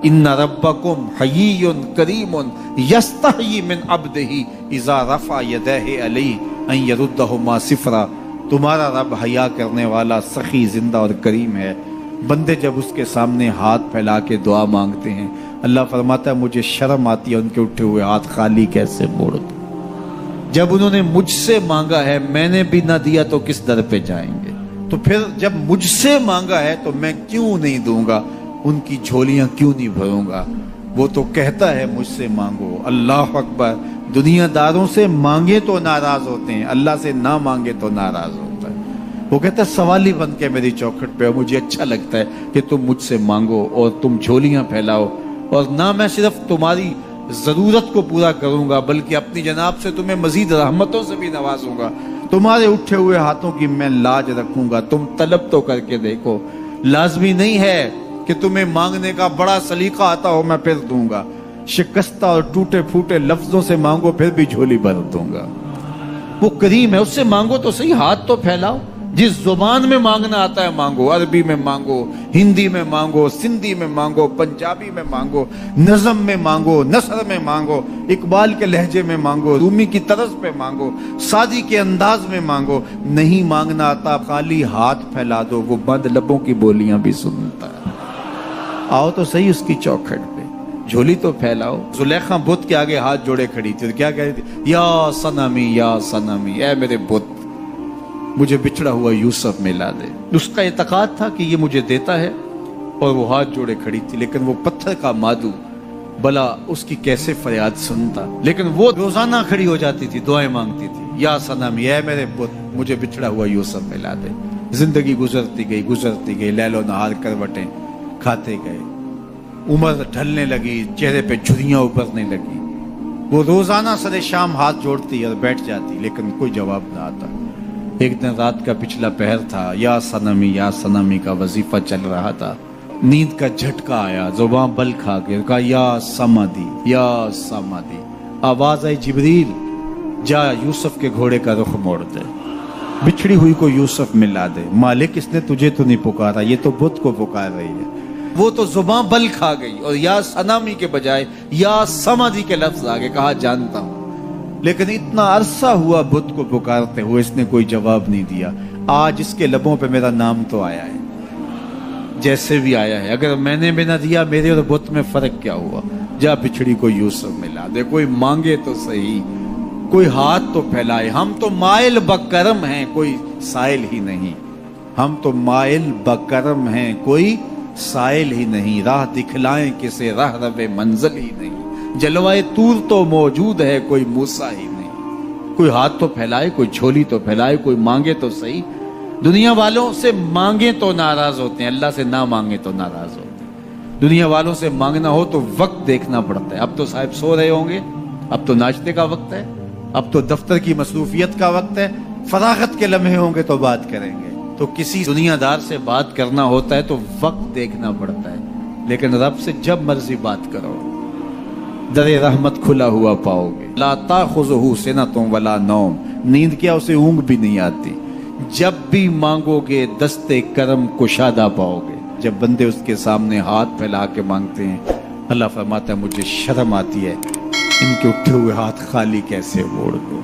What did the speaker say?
इन्ना रब्बकुम हय्युन करीमुन यस्तही मिन अब्दिही इज़ा रफ़ा यदैहि अलैहि अन यरुद्दहुमा सिफ़रा। तुम्हारा रब हया करने वाला, सखी, जिंदा और करीम है। बंदे जब उसके सामने हाथ फैला के दुआ मांगते हैं, अल्लाह फरमाता है मुझे शर्म आती है उनके उठे हुए हाथ खाली कैसे मोड़ दूं। जब उन्होंने मुझसे मांगा है, मैंने भी ना दिया तो किस दर पे जाएंगे। तो फिर जब मुझसे मांगा है तो मैं क्यों नहीं दूंगा, उनकी झोलियां क्यों नहीं भरूंगा। वो तो कहता है मुझसे मांगो। अल्लाह अकबर। दुनियादारों से मांगे तो नाराज होते हैं, अल्लाह से ना मांगे तो नाराज होता है। वो कहता है सवाली बन के मेरी चौखट पे, मुझे अच्छा लगता है कि तुम मुझसे मांगो और तुम झोलियां फैलाओ, और ना मैं सिर्फ तुम्हारी जरूरत को पूरा करूंगा बल्कि अपनी जनाब से तुम्हें मजीद रहमतों से भी नवाजूंगा। तुम्हारे उठे हुए हाथों की मैं लाज रखूंगा। तुम तलब तो करके देखो। लाजमी नहीं है कि तुम्हें मांगने का बड़ा सलीका आता हो मैं फिर दूंगा। शिकस्ता और टूटे फूटे लफ्जों से मांगो फिर भी झोली भर दूंगा। वो करीम है, उससे मांगो तो सही, हाथ तो फैलाओ। जिस जुबान में मांगना आता है मांगो। अरबी में मांगो, हिंदी में मांगो, सिंधी में मांगो, पंजाबी में मांगो, नज़म में मांगो, नसर में मांगो, इकबाल के लहजे में मांगो, रूमी की तरज पे मांगो, सादी के अंदाज में मांगो। नहीं मांगना आता, खाली हाथ फैला दो, वो बंद लबों की बोलियां भी सुनता है। आओ तो सही उसकी चौखट पे, झोली तो फैलाओ। जुलेखा बुत के आगे हाथ जोड़े खड़ी थी, क्या कह रही थी? या सनमी, या सनमी, ऐ मेरे बुत, मुझे बिछड़ा हुआ यूसुफ मिला दे। उसका इत्तेकाद था कि ये मुझे देता है, और वो हाथ जोड़े खड़ी थी। लेकिन वो पत्थर का मादू, भला उसकी कैसे फरियाद सुनता। लेकिन वो रोजाना खड़ी हो जाती थी, दुआएं मांगती थी, या सनमी, ऐ मेरे बुत, मुझे बिछड़ा हुआ यूसुफ मिला दे। जिंदगी गुजरती गई, लैलो नहार करवटें खाते गए। उम्र ढलने लगी, चेहरे पे झुर्रियां उभरने लगी। वो रोजाना सरे शाम हाथ जोड़ती और बैठ जाती, लेकिन कोई जवाब ना आता। एक दिन रात का पिछला पहर था, या सनमी का वजीफा चल रहा था। नींद का झटका आया, जुबान बल खा के कहा या समाधी, या समाधी। आवाज आई, जिब्रील जा यूसुफ के घोड़े का रुख मोड़ दे, बिछड़ी हुई को यूसुफ मिला दे। मालिक इसने तुझे तो नहीं पुकारा, ये तो बुत को पुकार रही है। वो तो जुबान बल खा गई और या सनामी के बजाय या समाधि के लफ्ज आगे कहा, जानता हूं। लेकिन इतना अरसा हुआ बुत को पुकारते हुए, इसने कोई जवाब नहीं दिया। आज इसके लबों पे मेरा नाम तो आया है, जैसे भी आया है। अगर मैंने भी ना दिया, मेरे और बुत में फर्क क्या हुआ। जा बिछड़ी को यूसुफ मिला दे। कोई मांगे तो सही, कोई हाथ तो फैलाए। हम तो माइल बकरम हैं, कोई साइल ही नहीं। हम तो माइल बकरम हैं, कोई साइल ही नहीं। राह दिखलाएं किसे, राह रबे मंजिल ही नहीं। जलवाए तूर तो मौजूद है, कोई मूसा ही नहीं। कोई हाथ तो फैलाए, कोई झोली तो फैलाए, कोई मांगे तो सही। दुनिया वालों से मांगे तो नाराज होते हैं, अल्लाह से ना मांगे तो नाराज होते हैं। दुनिया वालों से मांगना हो तो वक्त देखना पड़ता है। अब तो साहब सो रहे होंगे, अब तो नाश्ते का वक्त है, अब तो दफ्तर की मसरूफियत का वक्त है। फरागत के लम्हे होंगे तो बात करेंगे। तो किसी दुनियादार से बात करना होता है तो वक्त देखना पड़ता है। लेकिन रब से जब मर्जी बात करो, दरे रहमत खुला हुआ पाओगे। ला ताखुज़ुहु सिनतुन वला नौम, नींद क्या, उसे ऊँग भी नहीं आती। जब भी मांगोगे दस्ते करम कुशादा पाओगे। जब बंदे उसके सामने हाथ फैला के मांगते हैं, अल्लाह फरमाता है मुझे शर्म आती है, इनके उठे हुए हाथ खाली कैसे मोड़ दूं।